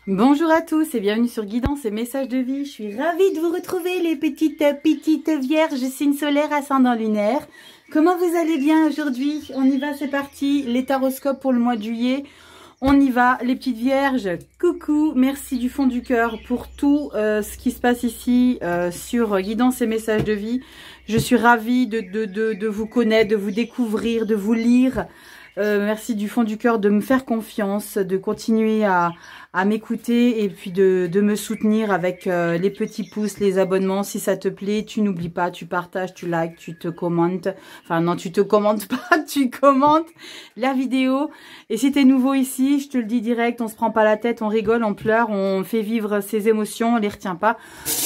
Bonjour à tous et bienvenue sur Guidance et Messages de Vie. Je suis ravie de vous retrouver les petites vierges, signes solaires, ascendant lunaire. Comment vous allez bien aujourd'hui? On y va, c'est parti. Les taroscopes pour le mois de juillet. On y va, les petites vierges. Coucou, merci du fond du cœur pour tout ce qui se passe ici sur Guidance et Messages de Vie. Je suis ravie de vous connaître, de vous découvrir, de vous lire. Merci du fond du cœur de me faire confiance, de continuer à m'écouter et puis de me soutenir avec les petits pouces, les abonnements. Si ça te plaît, tu n'oublies pas, tu partages, tu likes, tu te commentes. Enfin non, tu te commentes pas, tu commentes la vidéo. Et si tu es nouveau ici, je te le dis direct, on se prend pas la tête, on rigole, on pleure, on fait vivre ses émotions, on les retient pas.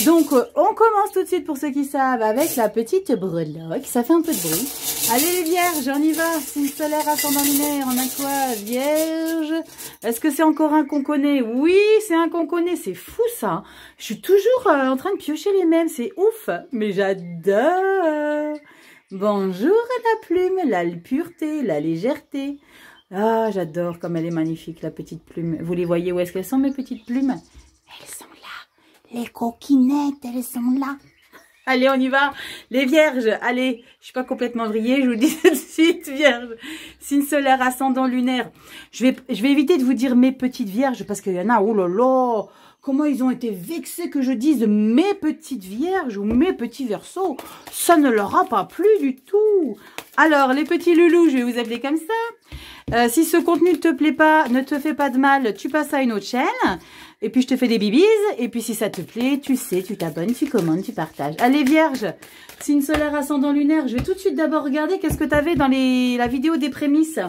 Donc on commence tout de suite pour ceux qui savent avec la petite breloque. Ça fait un peu de bruit. Allez les vierges, on y va. Signe solaire, ascendant lunaire, on a quoi? Vierge. Est-ce que c'est encore un qu'on connaît? Oui, c'est un qu'on connaît. C'est fou ça. Je suis toujours en train de piocher les mêmes. C'est ouf. Mais j'adore. Bonjour la plume, la pureté, la légèreté. Ah, j'adore comme elle est magnifique, la petite plume. Vous les voyez où est-ce qu'elles sont, mes petites plumes? Elles sont là. Les coquinettes, elles sont là. Allez, on y va. Les vierges, allez, je suis pas complètement vrillée, je vous dis tout de suite, vierges. Signe solaire, ascendant lunaire. Je vais éviter de vous dire mes petites vierges, parce qu'il y en a, oh là là, comment ils ont été vexés que je dise mes petites vierges ou mes petits verseaux. Ça ne leur a pas plu du tout. Alors, les petits loulous, je vais vous appeler comme ça. Si ce contenu ne te plaît pas, ne te fait pas de mal, tu passes à une autre chaîne. Et puis, je te fais des bibises. Et puis, si ça te plaît, tu sais, tu t'abonnes, tu commandes, tu partages. Allez, vierge, signe solaire, ascendant lunaire. Je vais tout de suite d'abord regarder qu'est-ce que tu avais dans la vidéo des prémices.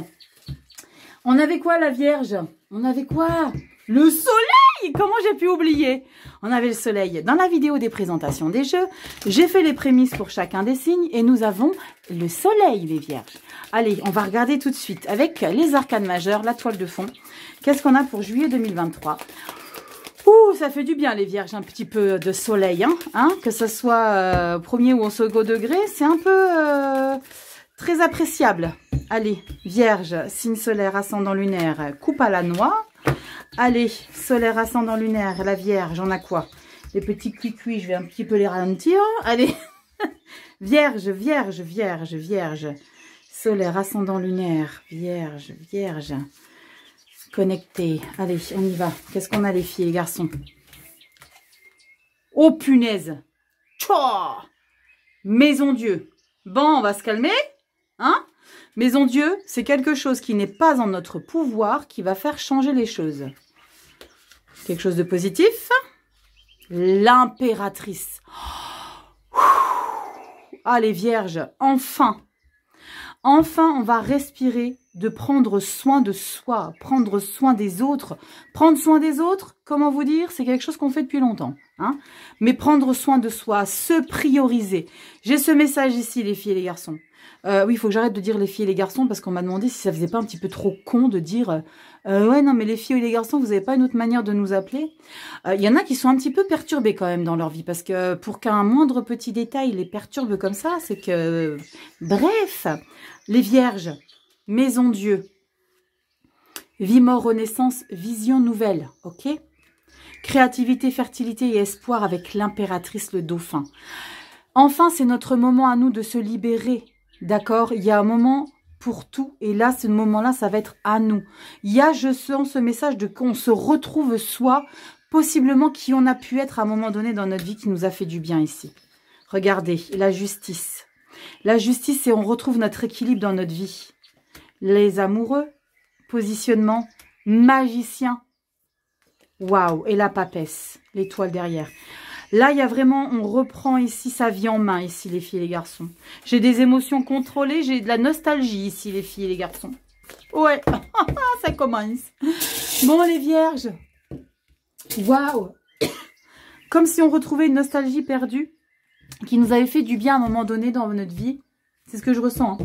On avait quoi, la vierge? On avait quoi? Le soleil! Comment j'ai pu oublier? On avait le soleil dans la vidéo des présentations des jeux. J'ai fait les prémices pour chacun des signes. Et nous avons le soleil, les vierges. Allez, on va regarder tout de suite avec les arcanes majeures, la toile de fond. Qu'est-ce qu'on a pour juillet 2023? Ouh, ça fait du bien les vierges, un petit peu de soleil, que ce soit premier ou au second degré, c'est un peu très appréciable. Allez, vierge, signe solaire, ascendant lunaire, coupe à la noix. Allez, solaire, ascendant lunaire, la vierge, on a quoi? Les petits cuits, je vais un petit peu les ralentir. Allez, vierge, vierge, vierge, vierge, solaire, ascendant lunaire, vierge, vierge. Connecté. Allez, on y va. Qu'est-ce qu'on a les filles et les garçons? Oh punaise! Tchouah! Maison Dieu. Bon, on va se calmer. Hein? Maison Dieu, c'est quelque chose qui n'est pas en notre pouvoir, qui va faire changer les choses. Quelque chose de positif. L'impératrice. Allez, vierges, enfin. Enfin, on va respirer de prendre soin de soi, prendre soin des autres. Prendre soin des autres, comment vous dire, c'est quelque chose qu'on fait depuis longtemps. Mais prendre soin de soi, se prioriser. J'ai ce message ici, les filles et les garçons. Oui, il faut que j'arrête de dire les filles et les garçons parce qu'on m'a demandé si ça faisait pas un petit peu trop con de dire ouais, non, mais les filles et les garçons, vous n'avez pas une autre manière de nous appeler. Il y en a qui sont un petit peu perturbés quand même dans leur vie parce que pour qu'un moindre petit détail les perturbe comme ça, c'est que... Bref, les vierges, maison Dieu, vie, mort, renaissance, vision nouvelle, ok? Créativité, fertilité et espoir avec l'impératrice, le dauphin. Enfin, c'est notre moment à nous de se libérer, d'accord? Il y a un moment pour tout, et là, ce moment-là, ça va être à nous. Il y a, je sens ce message de qu'on se retrouve soi, possiblement qui on a pu être à un moment donné dans notre vie qui nous a fait du bien ici. Regardez, la justice. La justice, c'est on retrouve notre équilibre dans notre vie. Les amoureux, positionnement, magicien. Waouh, et la papesse, l'étoile derrière. Là, il y a vraiment, on reprend ici sa vie en main, ici, les filles et les garçons. J'ai des émotions contrôlées, j'ai de la nostalgie ici, les filles et les garçons. Ouais, ça commence. Bon, les vierges. Waouh. Comme si on retrouvait une nostalgie perdue qui nous avait fait du bien à un moment donné dans notre vie. C'est ce que je ressens.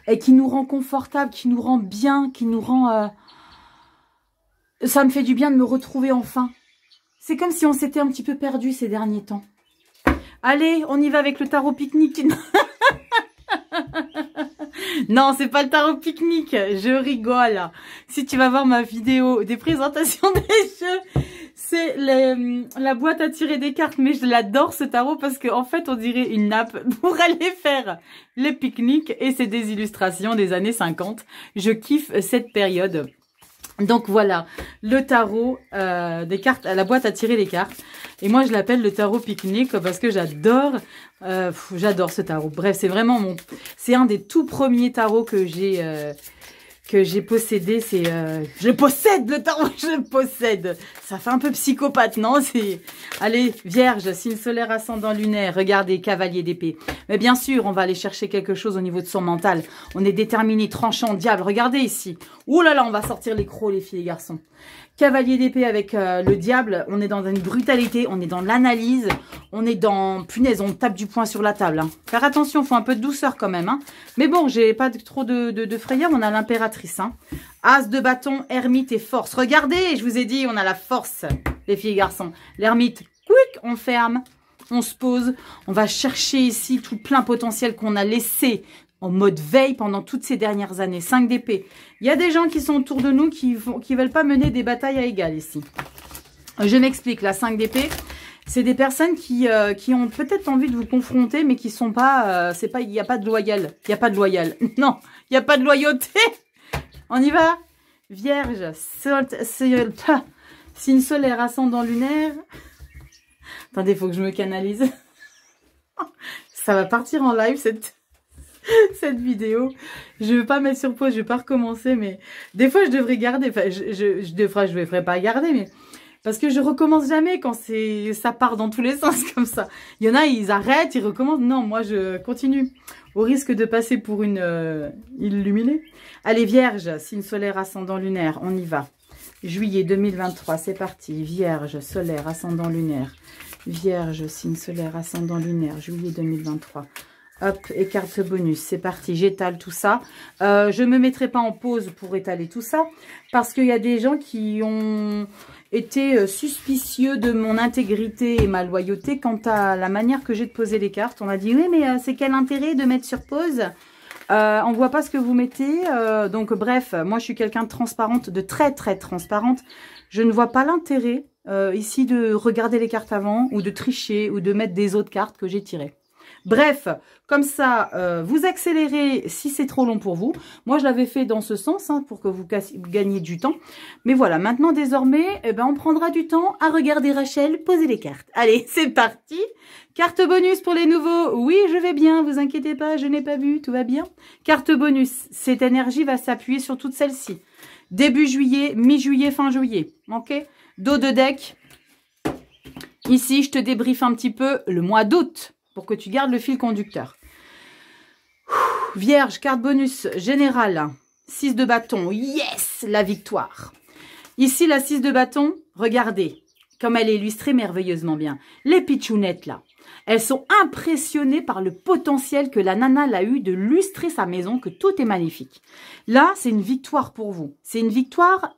Et qui nous rend confortable, qui nous rend bien, qui nous rend... Ça me fait du bien de me retrouver enfin. C'est comme si on s'était un petit peu perdu ces derniers temps. Allez, on y va avec le tarot pique-nique. Non, c'est pas le tarot pique-nique. Je rigole. Si tu vas voir ma vidéo des présentations des jeux, c'est la boîte à tirer des cartes. Mais je l'adore ce tarot parce qu'en fait, on dirait une nappe pour aller faire les pique-niques. Et c'est des illustrations des années 50. Je kiffe cette période. Donc voilà, le tarot des cartes, la boîte à tirer les cartes. Et moi, je l'appelle le tarot pique-nique parce que j'adore ce tarot. Bref, c'est vraiment c'est un des tout premiers tarots que j'ai possédé. C'est je possède le tarot, je le possède. Ça fait un peu psychopathe, non? Allez, Vierge, signe solaire, ascendant lunaire. Regardez, cavalier d'épée. Mais bien sûr, on va aller chercher quelque chose au niveau de son mental. On est déterminé, tranchant, diable. Regardez ici. Ouh là là, on va sortir les crocs, les filles et les garçons. Cavalier d'épée avec le diable, on est dans une brutalité, on est dans l'analyse, on est dans... Punaise, on tape du poing sur la table. Hein. Faire attention, il faut un peu de douceur quand même. Hein. Mais bon, j'ai pas trop de frayeur, on a l'impératrice. Hein. As de bâton, ermite et force. Regardez, je vous ai dit, on a la force, les filles et garçons. L'ermite, quick, on ferme, on se pose. On va chercher ici tout plein potentiel qu'on a laissé en mode veille pendant toutes ces dernières années. 5 d'épée. Il y a des gens qui sont autour de nous qui veulent pas mener des batailles à égal ici. Je m'explique. La 5 d'épée, c'est des personnes qui ont peut-être envie de vous confronter, mais qui sont pas... il n'y a pas de loyal. Il n'y a pas de loyal. Non, il n'y a pas de loyauté. On y va. Vierge, signe solaire, ascendant lunaire. Attendez, il faut que je me canalise. Ça va partir en live, cette vidéo. Je ne veux pas mettre sur pause, je ne vais pas recommencer, mais des fois je devrais garder, enfin je devrais pas garder, mais parce que je recommence jamais quand ça part dans tous les sens comme ça. Il y en a, ils arrêtent, ils recommencent. Non, moi je continue, au risque de passer pour une illuminée. Allez, Vierge, signe solaire, ascendant lunaire, on y va. Juillet 2023, c'est parti. Vierge, solaire, ascendant lunaire. Vierge, signe solaire, ascendant lunaire, juillet 2023. Hop, et carte bonus, c'est parti, j'étale tout ça. Je ne me mettrai pas en pause pour étaler tout ça, parce qu'il y a des gens qui ont été suspicieux de mon intégrité et ma loyauté quant à la manière que j'ai de poser les cartes. On a dit, oui, mais c'est quel intérêt de mettre sur pause? On ne voit pas ce que vous mettez. Donc, bref, moi, je suis quelqu'un de transparente, de très, très transparente. Je ne vois pas l'intérêt ici de regarder les cartes avant, ou de tricher, ou de mettre des autres cartes que j'ai tirées. Bref, comme ça, vous accélérez si c'est trop long pour vous. Moi, je l'avais fait dans ce sens, hein, pour que vous gagniez du temps. Mais voilà, maintenant, désormais, eh ben, on prendra du temps à regarder Rachel poser les cartes. Allez, c'est parti. Carte bonus pour les nouveaux. Oui, je vais bien, vous inquiétez pas, je n'ai pas vu, tout va bien. Carte bonus, cette énergie va s'appuyer sur toutes celles-ci. Début juillet, mi-juillet, fin juillet. Ok? Dos de deck. Ici, je te débriefe un petit peu le mois d'août, pour que tu gardes le fil conducteur. Vierge, carte bonus générale. 6 de bâton. Yes, la victoire. Ici, la 6 de bâton, regardez, comme elle est illustrée merveilleusement bien. Les pitchounettes, là, elles sont impressionnées par le potentiel que la nana a eu de lustrer sa maison, que tout est magnifique. Là, c'est une victoire pour vous. C'est une victoire,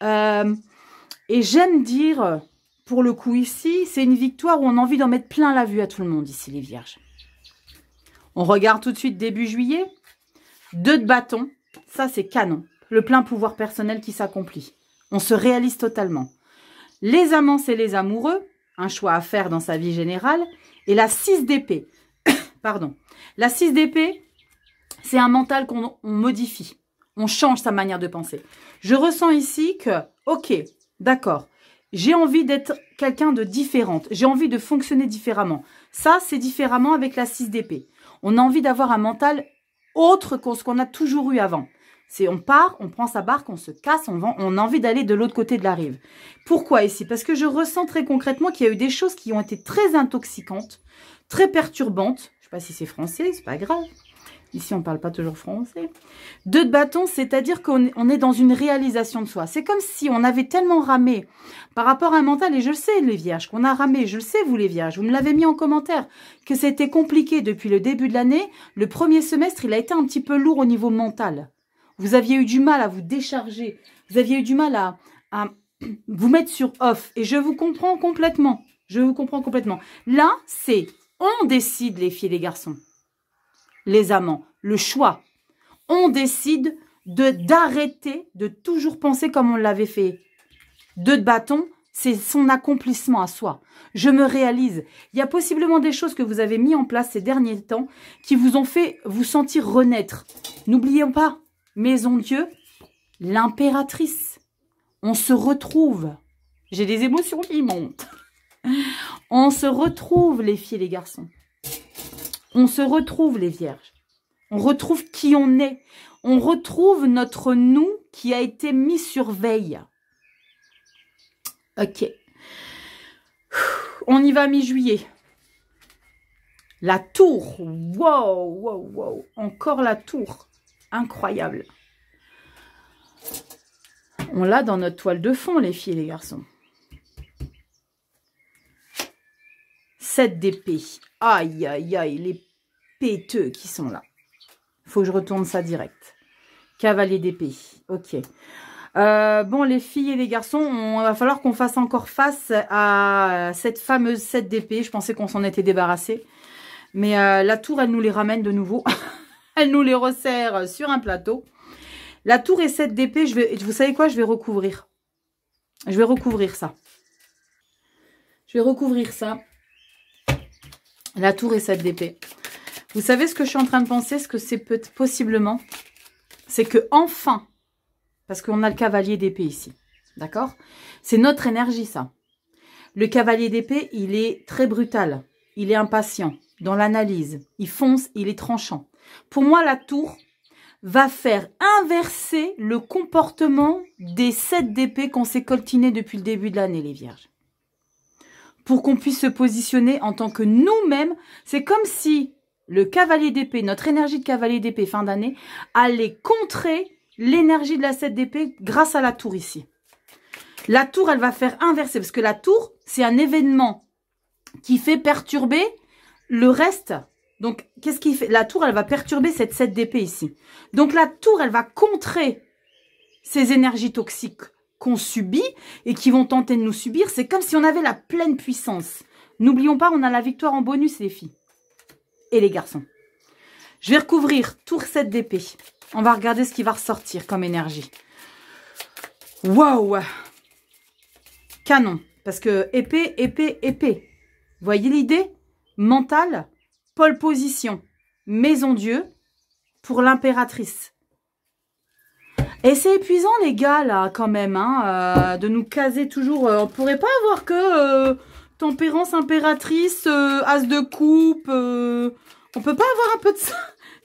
et j'aime dire... Pour le coup ici, c'est une victoire où on a envie d'en mettre plein la vue à tout le monde ici, les vierges. On regarde tout de suite début juillet. 2 de bâton, ça c'est canon. Le plein pouvoir personnel qui s'accomplit. On se réalise totalement. Les amants, c'est les amoureux. Un choix à faire dans sa vie générale. Et la 6 d'épée. Pardon. La 6 d'épée, c'est un mental qu'on modifie. On change sa manière de penser. Je ressens ici que, ok, d'accord. J'ai envie d'être quelqu'un de différente. J'ai envie de fonctionner différemment. Ça, c'est différemment avec la 6 d'épée. On a envie d'avoir un mental autre que ce qu'on a toujours eu avant. C'est on part, on prend sa barque, on se casse, on a envie d'aller de l'autre côté de la rive. Pourquoi ici? Parce que je ressens très concrètement qu'il y a eu des choses qui ont été très intoxicantes, très perturbantes. Je ne sais pas si c'est français, c'est pas grave. Ici, on ne parle pas toujours français. 2 de bâton, c'est-à-dire qu'on est dans une réalisation de soi. C'est comme si on avait tellement ramé par rapport à un mental, et je le sais, les vierges, qu'on a ramé, je le sais, vous les vierges, vous me l'avez mis en commentaire, que c'était compliqué depuis le début de l'année. Le premier semestre, il a été un petit peu lourd au niveau mental. Vous aviez eu du mal à vous décharger. Vous aviez eu du mal à vous mettre sur off. Et je vous comprends complètement. Je vous comprends complètement. Là, c'est on décide, les filles et les garçons. Les amants, le choix. on décide d'arrêter de toujours penser comme on l'avait fait. 2 de bâton, c'est son accomplissement à soi. Je me réalise. Il y a possiblement des choses que vous avez mis en place ces derniers temps qui vous ont fait vous sentir renaître. N'oubliez pas, Maison Dieu, l'impératrice. On se retrouve. J'ai des émotions qui montent. On se retrouve, les filles et les garçons. On se retrouve, les vierges. On retrouve qui on est. On retrouve notre nous qui a été mis sur veille. Ok. On y va mi-juillet. La tour. Wow, wow, wow. Encore la tour. Incroyable. On l'a dans notre toile de fond, les filles et les garçons. 7 d'épée. Aïe, aïe, aïe. Les péteux qui sont là. Faut que je retourne ça direct. Cavalier d'épée. Ok. Bon, les filles et les garçons, il va falloir qu'on fasse encore face à cette fameuse 7 d'épée. Je pensais qu'on s'en était débarrassé. Mais la tour, elle nous les ramène de nouveau. Elle nous les resserre sur un plateau. La tour et 7 d'épée, vous savez quoi? Je vais recouvrir. Je vais recouvrir ça. Je vais recouvrir ça. La tour et 7 d'épée. Vous savez ce que je suis en train de penser? Ce que c'est possiblement, c'est que enfin, parce qu'on a le cavalier d'épée ici, d'accord? C'est notre énergie, ça. Le cavalier d'épée, il est très brutal. Il est impatient dans l'analyse. Il fonce, il est tranchant. Pour moi, la tour va faire inverser le comportement des 7 d'épée qu'on s'est coltiné depuis le début de l'année, les vierges. Pour qu'on puisse se positionner en tant que nous-mêmes. C'est comme si le cavalier d'épée, notre énergie de cavalier d'épée fin d'année, allait contrer l'énergie de la 7 d'épée grâce à la tour ici. La tour, elle va faire inverser. Parce que la tour, c'est un événement qui fait perturber le reste. Donc, qu'est-ce qui fait? La tour, elle va perturber cette 7 d'épée ici. Donc, la tour, elle va contrer ces énergies toxiques qu'on subit et qui vont tenter de nous subir. C'est comme si on avait la pleine puissance. N'oublions pas, on a la victoire en bonus, les filles. Et les garçons. Je vais recouvrir tour 7 d'épée. On va regarder ce qui va ressortir comme énergie. Waouh! Canon. Parce que épée, épée, épée. Voyez l'idée? Mentale, pole position, Maison Dieu pour l'impératrice. Et c'est épuisant, les gars, là, quand même, hein, de nous caser toujours. On pourrait pas avoir que tempérance, impératrice, as de coupe. On peut pas avoir un peu de ça?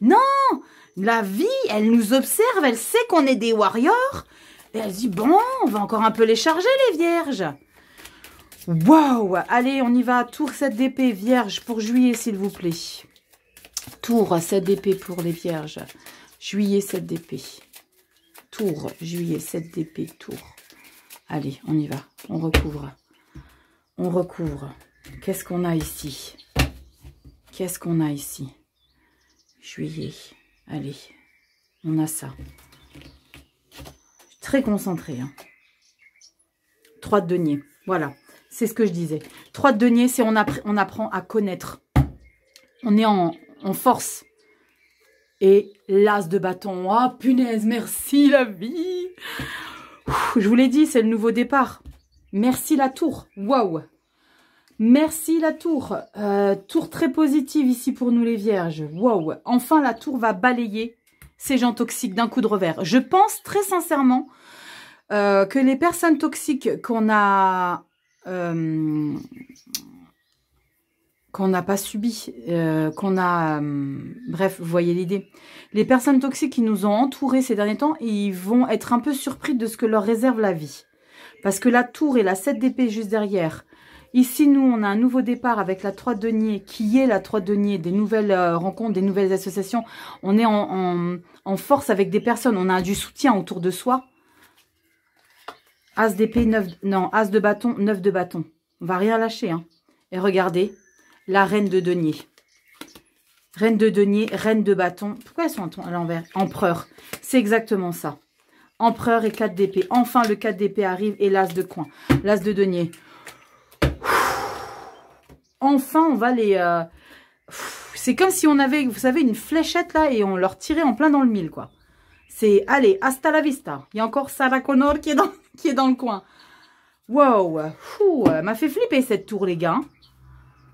Non! La vie, elle nous observe, elle sait qu'on est des warriors. Et elle dit, bon, on va encore un peu les charger, les vierges. Waouh! Allez, on y va. Tour 7 d'épée, vierge, pour juillet, s'il vous plaît. Tour 7 d'épée pour les vierges. Juillet, 7 d'épée. Tour, juillet, 7 d'épée, tour. Allez, on y va. On recouvre. On recouvre. Qu'est-ce qu'on a ici? Qu'est-ce qu'on a ici? Juillet. Allez, on a ça. Je suis très concentrée. Hein. 3 de denier. Voilà, c'est ce que je disais. 3 de denier, c'est on apprend à connaître. On est en force. Et l'as de bâton. Oh, punaise, merci la vie. Ouh, je vous l'ai dit, c'est le nouveau départ. Merci la tour. Waouh. Merci la tour. Tour très positive ici pour nous les vierges. Waouh. Enfin, la tour va balayer ces gens toxiques d'un coup de revers. Je pense très sincèrement que les personnes toxiques qu'on n'a pas subies, bref, vous voyez l'idée. Les personnes toxiques qui nous ont entourés ces derniers temps, ils vont être un peu surpris de ce que leur réserve la vie. Parce que la tour et la 7 d'épée juste derrière. Ici, nous, on a un nouveau départ avec la 3 de denier, qui est la 3 de denier, des nouvelles rencontres, des nouvelles associations. On est en force avec des personnes, on a du soutien autour de soi. As d'épée, 9, non, As de bâton, 9 de bâton. On va rien lâcher. Hein. Et regardez, la reine de denier. Reine de denier, reine de bâton. Pourquoi elles sont à l'envers? Empereur. C'est exactement ça. Empereur et 4 d'épée. Enfin, le 4 d'épée arrive et l'as de coin. L'as de denier. Enfin, on va les... c'est comme si on avait, vous savez, une fléchette là et on leur tirait en plein dans le mille, quoi. C'est, allez, hasta la vista. Il y a encore Sarah Connor qui est dans le coin. Wow, m'a fait flipper cette tour, les gars.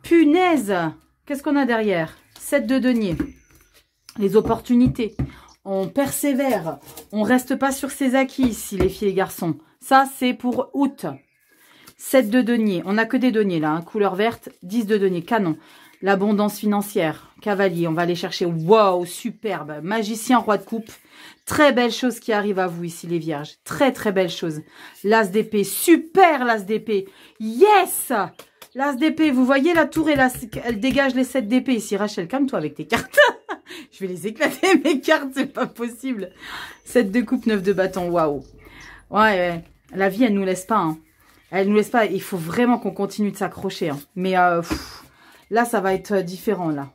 Punaise. Qu'est-ce qu'on a derrière? 7 de denier. Les opportunités. On persévère. On reste pas sur ses acquis ici, les filles et les garçons. Ça, c'est pour août. 7 de denier. On n'a que des deniers, là. Hein. Couleur verte. 10 de denier. Canon. L'abondance financière. Cavalier. On va aller chercher. Wow, superbe. Magicien, roi de coupe. Très belle chose qui arrive à vous ici, les vierges. Très, très belle chose. L'as d'épée. Super, l'as d'épée. Yes! L'as d'épée. Vous voyez la tour, elle dégage les 7 d'épée ici. Rachel, calme-toi avec tes cartes. Je vais les éclater, mes cartes. C'est pas possible. 7 de coupe, 9 de bâton. Waouh. Ouais. La vie, elle nous laisse pas. Hein. Elle nous laisse pas. Il faut vraiment qu'on continue de s'accrocher. Hein. Mais là, ça va être différent. Là,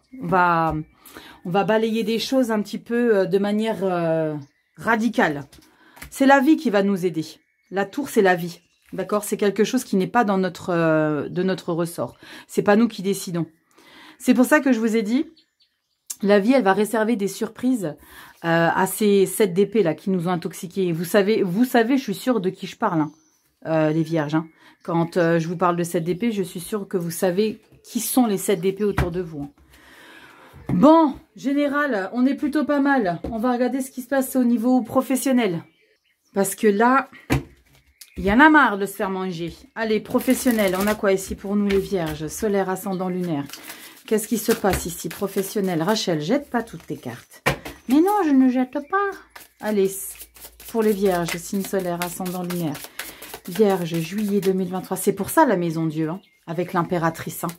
on va balayer des choses un petit peu de manière radicale. C'est la vie qui va nous aider. La tour, c'est la vie. D'accord? C'est quelque chose qui n'est pas dans de notre ressort. C'est pas nous qui décidons. C'est pour ça que je vous ai dit, la vie, elle va réserver des surprises à ces 7 d'épée là qui nous ont intoxiqués. Vous savez, je suis sûre de qui je parle, hein, les vierges. Hein. Quand je vous parle de 7 d'épée, je suis sûre que vous savez qui sont les 7 d'épée autour de vous. Hein. Bon, général, on est plutôt pas mal. On va regarder ce qui se passe au niveau professionnel. Parce que là, il y en a marre de se faire manger. Allez, professionnel, on a quoi ici pour nous les vierges? Solaire, ascendant, lunaire. Qu'est-ce qui se passe ici? Professionnel. Rachel, jette pas toutes tes cartes. Mais non, je ne jette pas. Allez, pour les vierges, signe solaire, ascendant, lunaire. Vierge, juillet 2023. C'est pour ça la maison Dieu, hein, avec l'impératrice. Hein.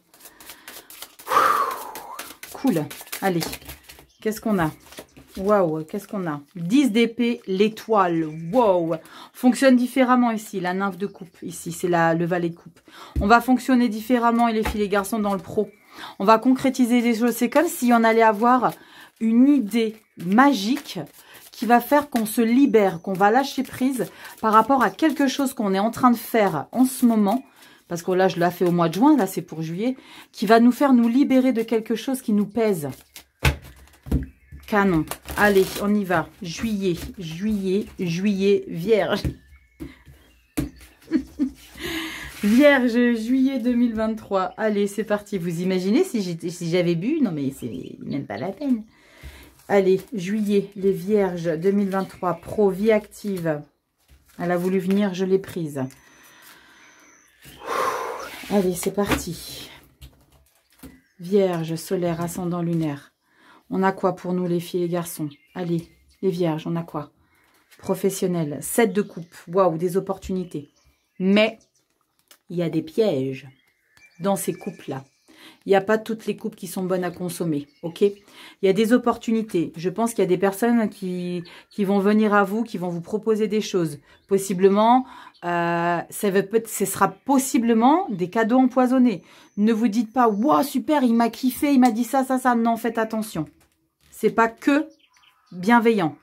Cool. Allez, qu'est-ce qu'on a? Waouh, qu'est-ce qu'on a? 10 d'épée, l'étoile. Wow. Fonctionne différemment ici. La nymphe de coupe, ici, c'est le valet de coupe. On va fonctionner différemment, et les filles, les garçons, dans le pro. On va concrétiser des choses. C'est comme si on allait avoir une idée magique qui va faire qu'on se libère, qu'on va lâcher prise par rapport à quelque chose qu'on est en train de faire en ce moment. Parce que là, je l'ai fait au mois de juin, là, c'est pour juillet. Qui va nous faire nous libérer de quelque chose qui nous pèse. Canon. Allez, on y va. Juillet, vierge. Vierge, juillet 2023. Allez, c'est parti. Vous imaginez si j'avais bu? Non, mais c'est même pas la peine. Allez, juillet, les vierges 2023. Pro, vie active. Elle a voulu venir, je l'ai prise. Allez, c'est parti. Vierge, solaire, ascendant, lunaire. On a quoi pour nous, les filles et les garçons? Allez, les vierges, on a quoi? Professionnel, 7 de coupe. Waouh, des opportunités. Mais il y a des pièges dans ces coupes-là. Il n'y a pas toutes les coupes qui sont bonnes à consommer, ok? Il y a des opportunités. Je pense qu'il y a des personnes qui vont venir à vous, qui vont vous proposer des choses. Possiblement, ce sera possiblement des cadeaux empoisonnés. Ne vous dites pas, wow, super, il m'a kiffé, il m'a dit ça, ça, ça. Non, faites attention. C'est pas que bienveillant.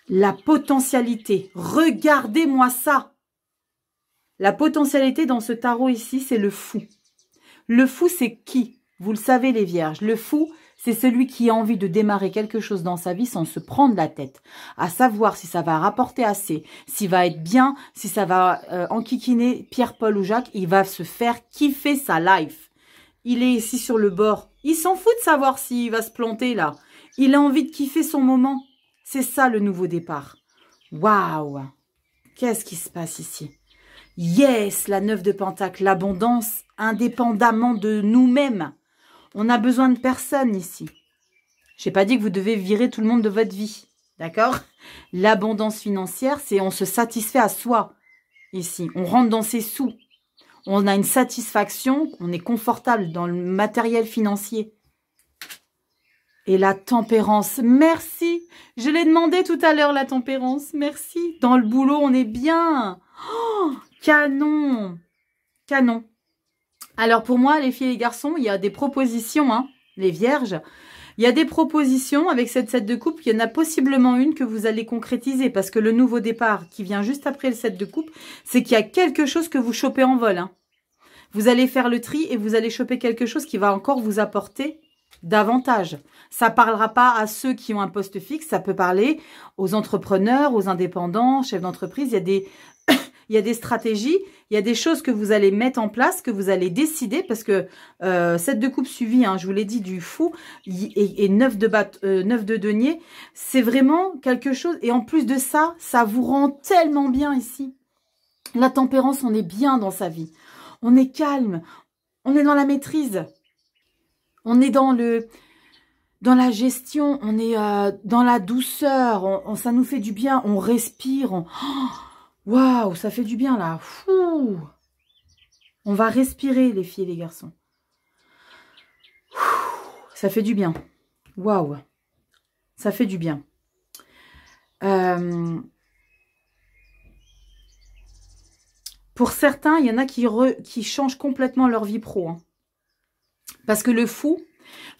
La potentialité. Regardez-moi ça. La potentialité dans ce tarot ici, c'est le fou. Le fou, c'est qui? Vous le savez, les vierges. Le fou, c'est celui qui a envie de démarrer quelque chose dans sa vie sans se prendre la tête. À savoir si ça va rapporter assez, s'il va être bien, si ça va enquiquiner Pierre, Paul ou Jacques. Il va se faire kiffer sa life. Il est ici sur le bord. Il s'en fout de savoir s'il va se planter là. Il a envie de kiffer son moment. C'est ça le nouveau départ. Waouh! Qu'est-ce qui se passe ici? Yes, la 9 de Pentacle, l'abondance indépendamment de nous-mêmes. On a besoin de personne ici. Je n'ai pas dit que vous devez virer tout le monde de votre vie. D'accord? L'abondance financière, c'est on se satisfait à soi ici. On rentre dans ses sous. On a une satisfaction, on est confortable dans le matériel financier. Et la tempérance, merci. Je l'ai demandé tout à l'heure, la tempérance, merci. Dans le boulot, on est bien. Oh, canon. Canon. Alors pour moi, les filles et les garçons, il y a des propositions, hein, les vierges. Il y a des propositions avec cette 7 de coupe. Il y en a possiblement une que vous allez concrétiser. Parce que le nouveau départ qui vient juste après le 7 de coupe, c'est qu'il y a quelque chose que vous chopez en vol. Hein. Vous allez faire le tri et vous allez choper quelque chose qui va encore vous apporter davantage. Ça parlera pas à ceux qui ont un poste fixe, ça peut parler aux entrepreneurs, aux indépendants, chefs d'entreprise. Il y a des il y a des stratégies, il y a des choses que vous allez mettre en place, que vous allez décider, parce que 7 de coupe suivi, hein, je vous l'ai dit, du fou, et 9 de denier, c'est vraiment quelque chose. Et en plus de ça, ça vous rend tellement bien ici. La tempérance, on est bien dans sa vie. On est calme, on est dans la maîtrise, on est dans la gestion, on est dans la douceur, ça nous fait du bien, on respire, waouh, ça fait du bien là. Fou. On va respirer les filles et les garçons. Ça fait du bien. Waouh. Ça fait du bien. Pour certains, il y en a qui changent complètement leur vie pro. Hein. Parce que le fou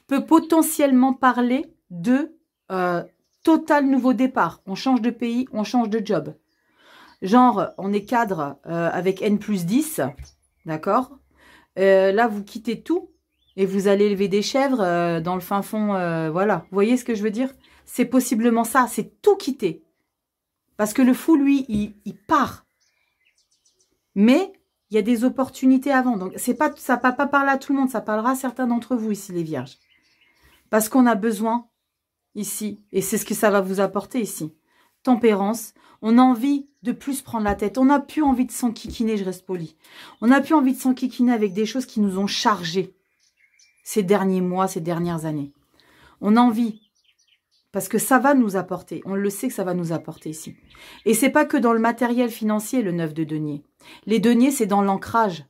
peut potentiellement parler de total nouveau départ. On change de pays, on change de job. Genre, on est cadre avec N+10, d'accord? Là, vous quittez tout et vous allez élever des chèvres dans le fin fond, voilà. Vous voyez ce que je veux dire? C'est possiblement ça, c'est tout quitter. Parce que le fou, lui, il part. Mais il y a des opportunités avant. Donc, ça ne va pas parler à tout le monde, ça parlera à certains d'entre vous ici, les vierges. Parce qu'on a besoin ici, et c'est ce que ça va vous apporter ici. Tempérance. On a envie de plus prendre la tête. On n'a plus envie de s'enquiquiner, je reste polie. On n'a plus envie de s'enquiquiner avec des choses qui nous ont chargés ces derniers mois, ces dernières années. On a envie, parce que ça va nous apporter. On le sait que ça va nous apporter ici. Et c'est pas que dans le matériel financier, le 9 de denier. Les deniers, c'est dans l'ancrage.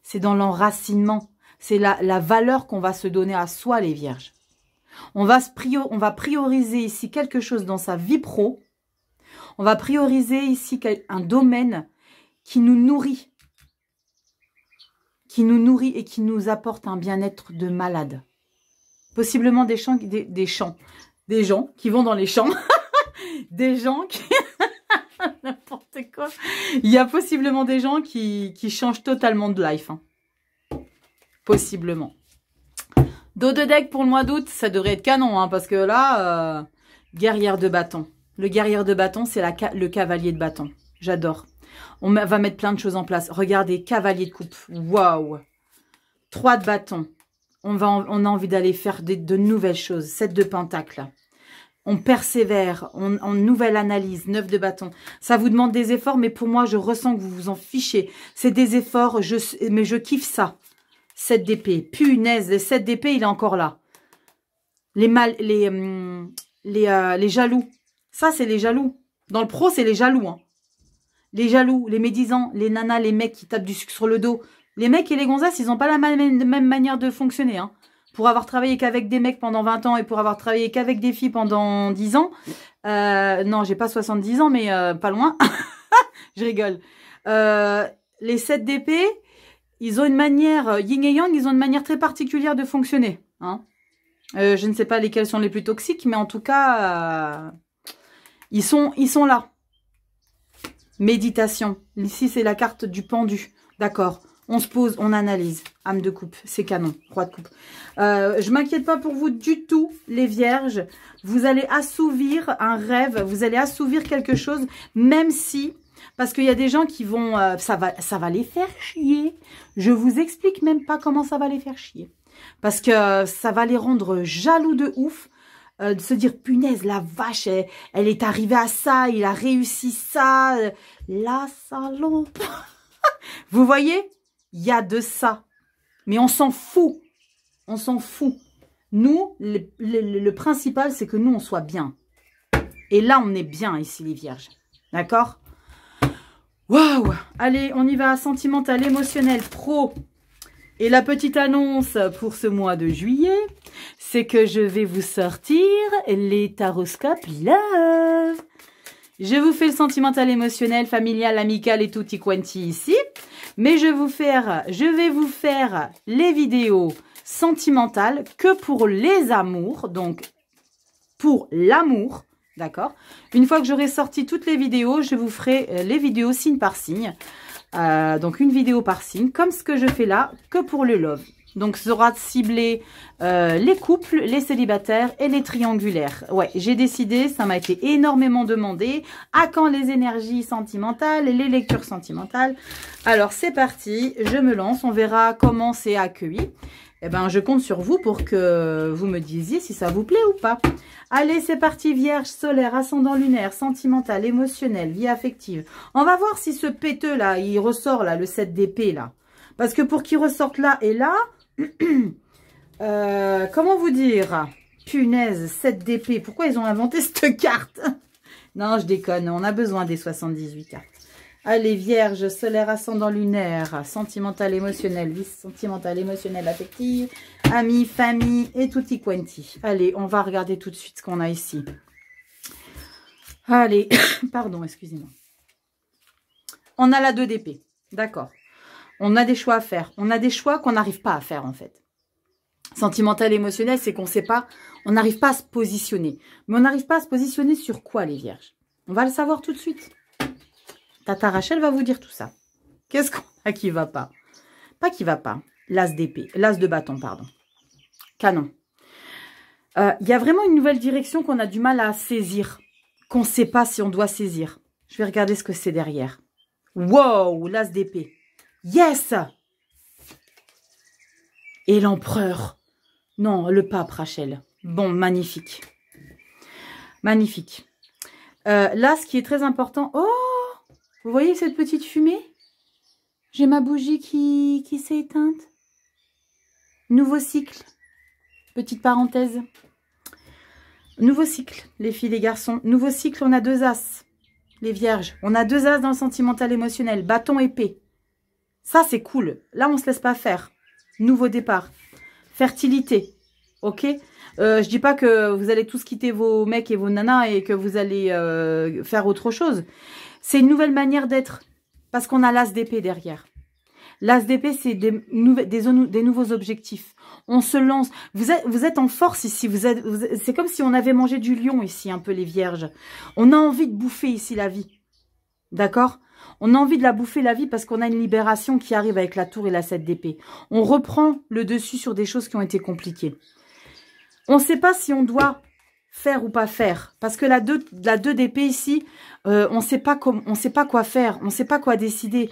C'est dans l'enracinement. C'est la valeur qu'on va se donner à soi, les vierges. On va prioriser ici quelque chose dans sa vie pro. On va prioriser ici un domaine qui nous nourrit. Qui nous nourrit et qui nous apporte un bien-être de malade. Possiblement des gens qui vont dans les champs. Des gens qui... N'importe quoi. Il y a possiblement des gens qui changent totalement de life. Hein. Possiblement. Dos de deck pour le mois d'août, ça devrait être canon. Hein, parce que là, guerrière de bâton. Le guerrier de bâton, c'est le cavalier de bâton. J'adore. On va mettre plein de choses en place. Regardez, cavalier de coupe. Waouh. 3 de bâton. On a envie d'aller faire de nouvelles choses. 7 de pentacle. On persévère. On nouvelle analyse. 9 de bâton. Ça vous demande des efforts, mais pour moi, je ressens que vous vous en fichez. C'est des efforts, mais je kiffe ça. 7 d'épée. Punaise, les 7 d'épée, il est encore là. Les jaloux. Ça, c'est les jaloux. Dans le pro, c'est les jaloux. Hein. Les jaloux, les médisants, les nanas, les mecs qui tapent du sucre sur le dos. Les mecs et les gonzasses, ils n'ont pas la même manière de fonctionner. Hein. Pour avoir travaillé qu'avec des mecs pendant 20 ans et pour avoir travaillé qu'avec des filles pendant 10 ans. Non, j'ai pas 70 ans, mais pas loin. Je rigole. Les 7 d'épée, ils ont une manière, yin et yang, ils ont une manière très particulière de fonctionner. Hein. Je ne sais pas lesquels sont les plus toxiques, mais en tout cas... Ils sont là. Méditation. Ici, c'est la carte du pendu. D'accord. On se pose, on analyse. Âme de coupe, c'est canon. Roi de coupe. Je m'inquiète pas pour vous du tout, les vierges. Vous allez assouvir un rêve. Vous allez assouvir quelque chose, même si... Parce qu'il y a des gens qui vont... ça va les faire chier. Je vous explique même pas comment ça va les faire chier. Parce que ça va les rendre jaloux de ouf. De se dire, punaise, la vache, elle est arrivée à ça, il a réussi ça, la salope. Vous voyez, il y a de ça. Mais on s'en fout. On s'en fout. Nous, le principal, c'est que nous, on soit bien. Et là, on est bien ici, les vierges. D'accord? Waouh! Allez, on y va. Sentimental, émotionnel, pro. Et la petite annonce pour ce mois de juillet, c'est que je vais vous sortir les taroscopes love. Je vous fais le sentimental, émotionnel, familial, amical et tutti quanti ici. Mais je vais vous faire les vidéos sentimentales que pour les amours. Donc, pour l'amour, d'accord? Une fois que j'aurai sorti toutes les vidéos, je vous ferai les vidéos signe par signe. Donc une vidéo par signe, comme ce que je fais là, que pour le love. Donc, ça aura ciblé les couples, les célibataires et les triangulaires. Ouais, j'ai décidé, ça m'a été énormément demandé. À quand les énergies sentimentales et les lectures sentimentales? Alors, c'est parti, je me lance. On verra comment c'est accueilli. Eh ben, je compte sur vous pour que vous me disiez si ça vous plaît ou pas. Allez, c'est parti, Vierge, solaire, ascendant lunaire, sentimental, émotionnel, vie affective. On va voir si ce péteux là, il ressort là, le 7 d'épée là. Parce que pour qu'il ressorte là et là, comment vous dire? Punaise, 7 d'épée. Pourquoi ils ont inventé cette carte? Non, je déconne, on a besoin des 78 cartes. Allez, Vierge, solaire, ascendant lunaire, sentimental, émotionnel, vie sentimentale, émotionnelle, affective, amis, famille et tutti quanti. Allez, on va regarder tout de suite ce qu'on a ici. Allez, pardon, excusez-moi. On a la 2 d'épée, d'accord. On a des choix à faire. On a des choix qu'on n'arrive pas à faire, en fait. Sentimental, émotionnel, c'est qu'on ne sait pas, on n'arrive pas à se positionner. Mais on n'arrive pas à se positionner sur quoi, les Vierges? On va le savoir tout de suite. Tata Rachel va vous dire tout ça. Qu'est-ce qu'on a qui va pas? Pas qui va pas. L'as d'épée. L'as de bâton, pardon. Canon. Il y a vraiment une nouvelle direction qu'on a du mal à saisir. Qu'on ne sait pas si on doit saisir. Je vais regarder ce que c'est derrière. Wow, l'as d'épée. Yes! Et l'empereur. Non, le pape, Rachel. Bon, magnifique. Magnifique. Là, ce qui est très important... Oh! Vous voyez cette petite fumée? J'ai ma bougie qui s'est éteinte. Nouveau cycle. Petite parenthèse. Nouveau cycle, les filles, les garçons. Nouveau cycle, on a 2 as. Les vierges. On a 2 as dans le sentimental émotionnel. Bâton, épée. Ça, c'est cool. Là, on ne se laisse pas faire. Nouveau départ. Fertilité. Ok? Je dis pas que vous allez tous quitter vos mecs et vos nanas et que vous allez faire autre chose. C'est une nouvelle manière d'être. Parce qu'on a l'as d'épée derrière. L'as d'épée, c'est des nouveaux objectifs. On se lance. Vous êtes en force ici. C'est comme si on avait mangé du lion ici, un peu les vierges. On a envie de bouffer ici la vie. D'accord? On a envie de la bouffer la vie parce qu'on a une libération qui arrive avec la tour et la 7 d'épée. On reprend le dessus sur des choses qui ont été compliquées. On ne sait pas si on doit faire ou pas faire. Parce que la 2 d'épée ici, on ne sait pas quoi faire. On ne sait pas quoi décider.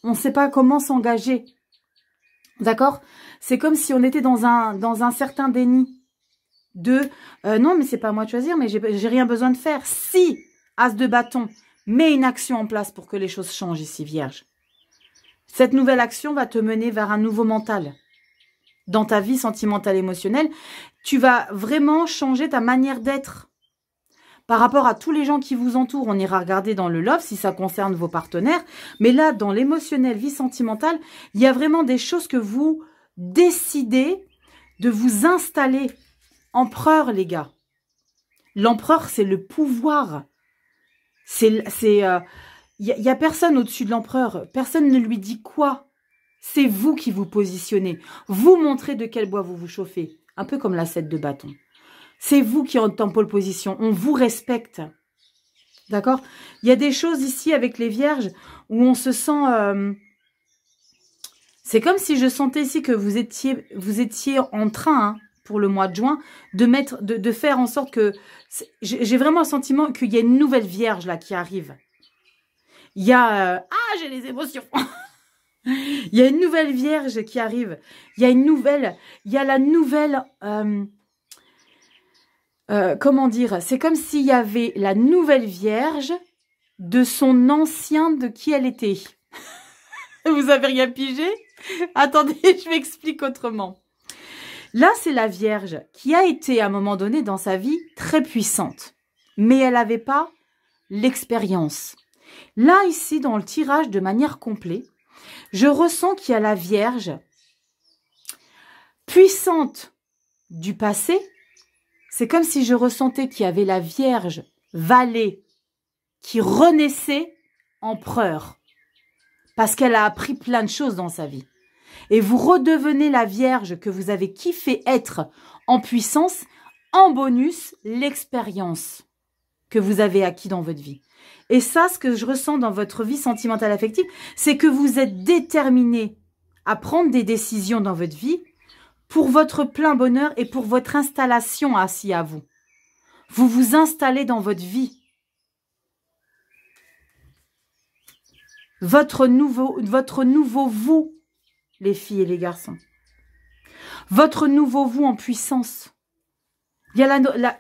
On ne sait pas comment s'engager. D'accord? C'est comme si on était dans un certain déni. Non, mais c'est pas à moi de choisir, mais j'ai rien besoin de faire. Si, as de bâton, mets une action en place pour que les choses changent ici, Vierge. Cette nouvelle action va te mener vers un nouveau mental. Dans ta vie sentimentale émotionnelle, tu vas vraiment changer ta manière d'être. Par rapport à tous les gens qui vous entourent, on ira regarder dans le love si ça concerne vos partenaires. Mais là, dans l'émotionnel, vie sentimentale, il y a vraiment des choses que vous décidez de vous installer. Empereur, les gars. L'empereur, c'est le pouvoir. Il y a personne au-dessus de l'empereur. Personne ne lui dit quoi. C'est vous qui vous positionnez. Vous montrez de quel bois vous vous chauffez. Un peu comme la 7 de bâton. C'est vous qui êtes en pole position. On vous respecte. D'accord? Il y a des choses ici avec les vierges où on se sent... C'est comme si je sentais ici que vous étiez en train, hein, pour le mois de juin, de faire en sorte que... J'ai vraiment un sentiment qu'il y a une nouvelle vierge là qui arrive. Il y a... Ah, j'ai les émotions. Il y a une nouvelle vierge qui arrive. Il y a la nouvelle... comment dire? C'est comme s'il y avait la nouvelle vierge de son ancien de qui elle était. Vous avez rien pigé? Attendez, je m'explique autrement. Là, c'est la vierge qui a été à un moment donné dans sa vie très puissante. Mais elle n'avait pas l'expérience. Là, ici, dans le tirage de manière complète, je ressens qu'il y a la vierge puissante du passé. C'est comme si je ressentais qu'il y avait la vierge Vallée qui renaissait empereur. Parce qu'elle a appris plein de choses dans sa vie. Et vous redevenez la vierge que vous avez kiffé être en puissance, en bonus, l'expérience que vous avez acquis dans votre vie. Et ça, ce que je ressens dans votre vie sentimentale affective, c'est que vous êtes déterminé à prendre des décisions dans votre vie pour votre plein bonheur et pour votre installation assis à vous. Vous vous installez dans votre vie. Votre nouveau vous, les filles et les garçons. Votre nouveau vous en puissance. Il y a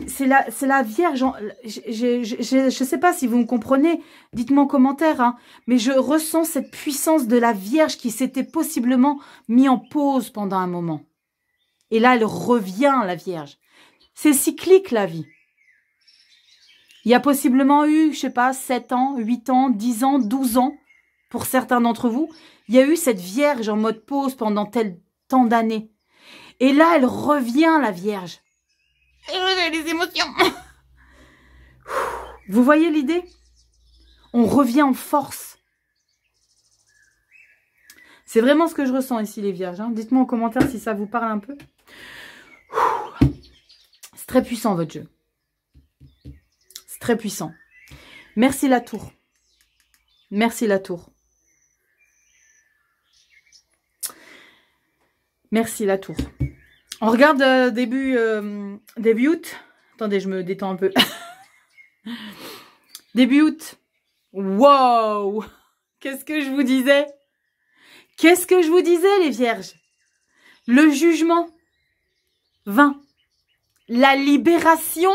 c'est la Vierge. Je ne sais pas si vous me comprenez. Dites-moi en commentaire. Hein, mais je ressens cette puissance de la Vierge qui s'était possiblement mis en pause pendant un moment. Et là, elle revient, la Vierge. C'est cyclique, la vie. Il y a possiblement eu, je sais pas, 7 ans, 8 ans, 10 ans, 12 ans, pour certains d'entre vous. Il y a eu cette Vierge en mode pause pendant tel temps d'années. Et là, elle revient, la Vierge. J'ai les émotions. Vous voyez l'idée? On revient en force. C'est vraiment ce que je ressens ici, les Vierges. Hein. Dites-moi en commentaire si ça vous parle un peu. C'est très puissant, votre jeu. C'est très puissant. Merci la tour. Merci la tour. Merci la tour. On regarde début août. Attendez, je me détends un peu. Début août. Wow! Qu'est-ce que je vous disais? Qu'est-ce que je vous disais, les vierges? Le jugement. 20. La libération.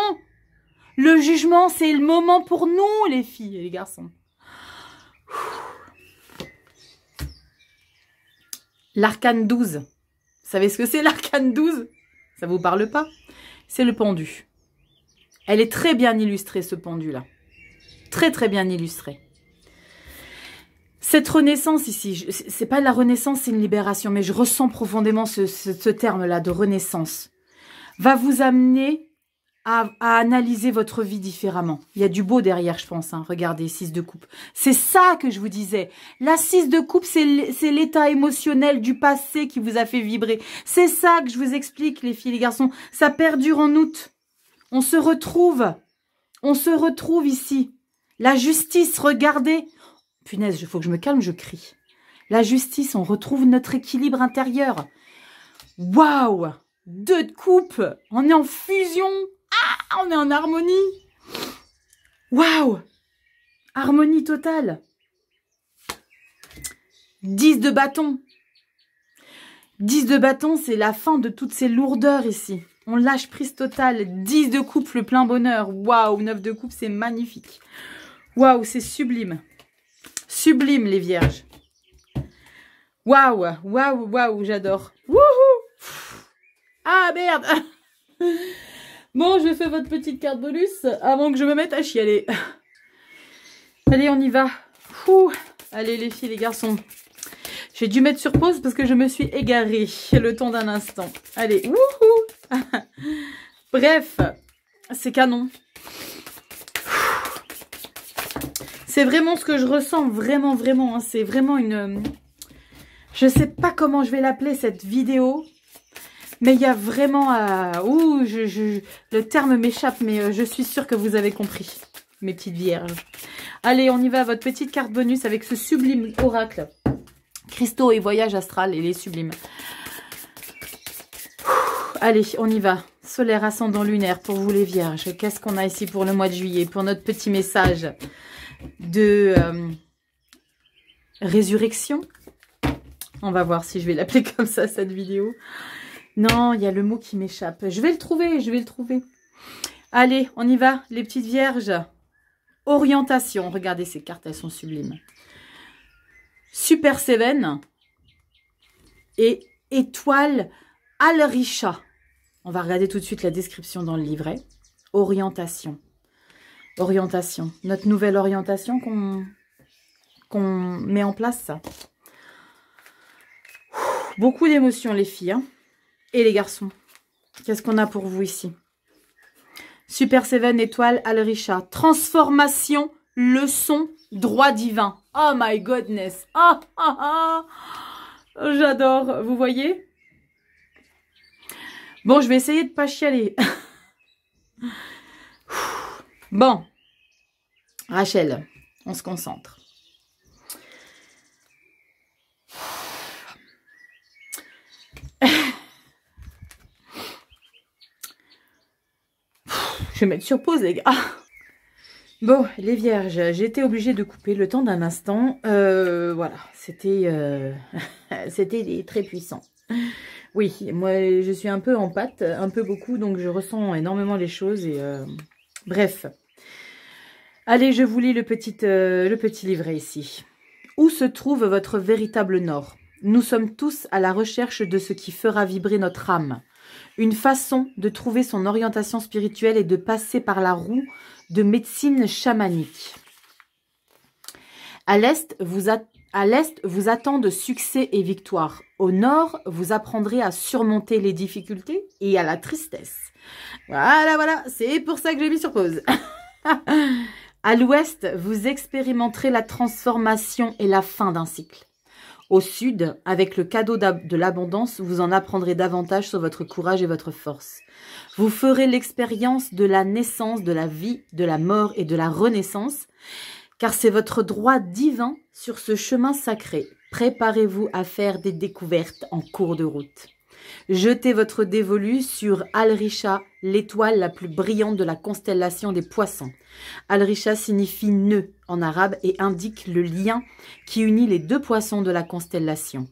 Le jugement, c'est le moment pour nous, les filles et les garçons. L'arcane 12. Vous savez ce que c'est l'arcane 12? Ça vous parle pas? C'est le pendu. Elle est très bien illustrée, ce pendu-là. Très, très bien illustré. Cette renaissance ici, c'est pas de la renaissance, c'est une libération, mais je ressens profondément ce terme-là de renaissance. Va vous amener à analyser votre vie différemment. Il y a du beau derrière, je pense. Hein. Regardez, 6 de coupe. C'est ça que je vous disais. La 6 de coupe, c'est l'état émotionnel du passé qui vous a fait vibrer. C'est ça que je vous explique, les filles et les garçons. Ça perdure en août. On se retrouve. On se retrouve ici. La justice, regardez. Punaise, il faut que je me calme, je crie. La justice, on retrouve notre équilibre intérieur. Waouh! 2 de coupe. On est en fusion. Ah, on est en harmonie. Waouh! Harmonie totale. 10 de bâton. 10 de bâton, c'est la fin de toutes ces lourdeurs ici. On lâche prise totale. 10 de coupe, le plein bonheur. Waouh! 9 de coupe, c'est magnifique. Waouh, c'est sublime. Sublime, les vierges. Waouh, waouh, waouh, j'adore. Wouhou! Ah, merde! Bon, je fais votre petite carte bonus avant que je me mette à chialer. Allez, on y va. Ouh. Allez, les filles, les garçons. J'ai dû mettre sur pause parce que je me suis égarée le temps d'un instant. Allez, wouhou! Bref, c'est canon. C'est vraiment ce que je ressens, vraiment, vraiment. Hein. C'est vraiment une... Je sais pas comment je vais l'appeler, cette vidéo. Mais il y a vraiment... Ouh, le terme m'échappe, mais je suis sûre que vous avez compris, mes petites vierges. Allez, on y va, votre petite carte bonus avec ce sublime oracle. Cristaux et voyage astral, il est sublime. Allez, on y va. Solaire, ascendant, lunaire, pour vous les vierges. Qu'est-ce qu'on a ici pour le mois de juillet? Pour notre petit message de résurrection. On va voir si je vais l'appeler comme ça, cette vidéo. Non, il y a le mot qui m'échappe. Je vais le trouver, je vais le trouver. Allez, on y va, les petites vierges. Orientation. Regardez ces cartes, elles sont sublimes. Super Seven. Et étoile Al-Risha. On va regarder tout de suite la description dans le livret. Orientation. Orientation. Notre nouvelle orientation qu'on met en place, ça. Beaucoup d'émotions, les filles. Hein. Et les garçons. Qu'est-ce qu'on a pour vous ici? Super Seven, étoile, Al-Risha. Transformation, leçon, droit divin. Oh my goodness. Ah, ah, ah. J'adore. Vous voyez? Bon, je vais essayer de pas chialer. Bon. Rachel, on se concentre. Je vais mettre sur pause, les gars. Bon, les vierges, j'ai été obligée de couper le temps d'un instant. Voilà, c'était très puissant. Oui, moi, je suis un peu en pâte, un peu beaucoup, donc je ressens énormément les choses. Et bref. Allez, je vous lis le petit livret ici. Où se trouve votre véritable nord? Nous sommes tous à la recherche de ce qui fera vibrer notre âme. Une façon de trouver son orientation spirituelle est de passer par la roue de médecine chamanique. À l'est, vous attendent succès et victoire. Au nord, vous apprendrez à surmonter les difficultés et à la tristesse. Voilà, c'est pour ça que j'ai mis sur pause. À l'ouest, vous expérimenterez la transformation et la fin d'un cycle. Au sud, avec le cadeau de l'abondance, vous en apprendrez davantage sur votre courage et votre force. Vous ferez l'expérience de la naissance, de la vie, de la mort et de la renaissance, car c'est votre droit divin sur ce chemin sacré. Préparez-vous à faire des découvertes en cours de route. Jetez votre dévolu sur Al-Risha, l'étoile la plus brillante de la constellation des poissons. Al-Risha signifie nœud en arabe et indique le lien qui unit les deux poissons de la constellation.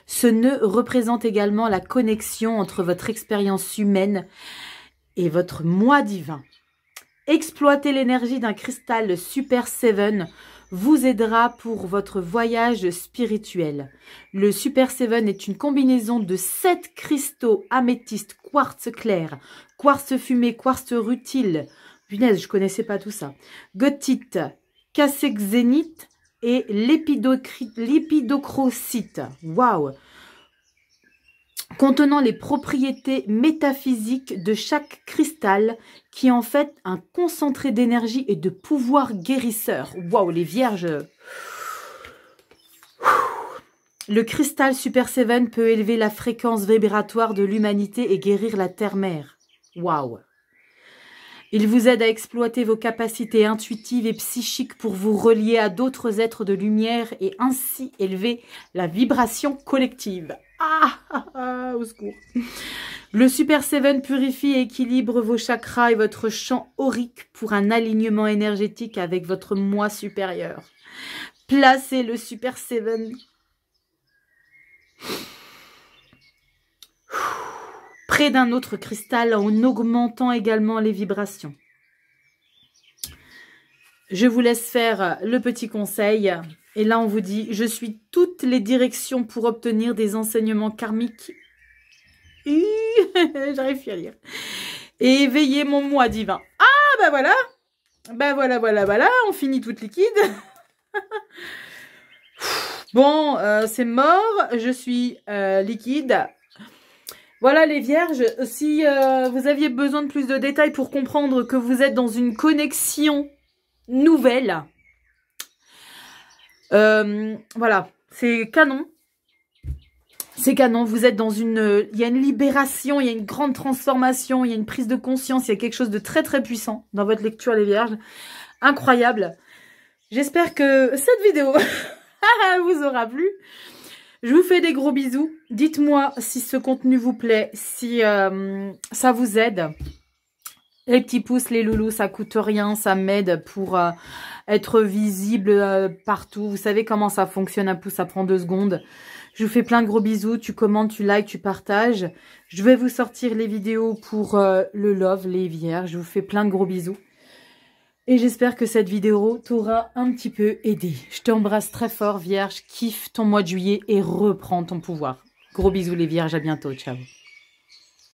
Ce nœud représente également la connexion entre votre expérience humaine et votre moi divin. Exploiter l'énergie d'un cristal Super 7 vous aidera pour votre voyage spirituel. Le Super 7 est une combinaison de 7 cristaux améthyste, quartz clair, quartz fumé, quartz rutile. Punaise, je connaissais pas tout ça. Goethite, cassexénite et l'épidochrocite. Waouh! Contenant les propriétés métaphysiques de chaque cristal qui est en fait un concentré d'énergie et de pouvoir guérisseur. Waouh, les vierges! Le cristal Super 7 peut élever la fréquence vibratoire de l'humanité et guérir la terre-mère. Waouh! Il vous aide à exploiter vos capacités intuitives et psychiques pour vous relier à d'autres êtres de lumière et ainsi élever la vibration collective. Au secours. Le Super 7 purifie et équilibre vos chakras et votre champ aurique pour un alignement énergétique avec votre moi supérieur. Placez le Super 7 près d'un autre cristal en augmentant également les vibrations. Je vous laisse faire le petit conseil. Et là, on vous dit, je suis toutes les directions pour obtenir des enseignements karmiques. J'arrive plus à lire. Et éveiller mon moi divin. Ah, bah voilà. Bah voilà. On finit toute liquide. Bon, c'est mort. Je suis liquide. Voilà les vierges. Si vous aviez besoin de plus de détails pour comprendre que vous êtes dans une connexion nouvelle, voilà, c'est canon. C'est canon, vous êtes dans une... Il y a une libération, il y a une grande transformation, il y a une prise de conscience, il y a quelque chose de très très puissant dans votre lecture les vierges. Incroyable. J'espère que cette vidéo vous aura plu. Je vous fais des gros bisous. Dites-moi si ce contenu vous plaît, si ça vous aide. Les petits pouces, les loulous, ça coûte rien, ça m'aide pour être visible partout. Vous savez comment ça fonctionne, un pouce, ça prend 2 secondes. Je vous fais plein de gros bisous, tu commentes, tu likes, tu partages. Je vais vous sortir les vidéos pour le love, les vierges. Je vous fais plein de gros bisous. Et j'espère que cette vidéo t'aura un petit peu aidé. Je t'embrasse très fort, vierge. Kiffe ton mois de juillet et reprends ton pouvoir. Gros bisous les vierges, à bientôt, ciao.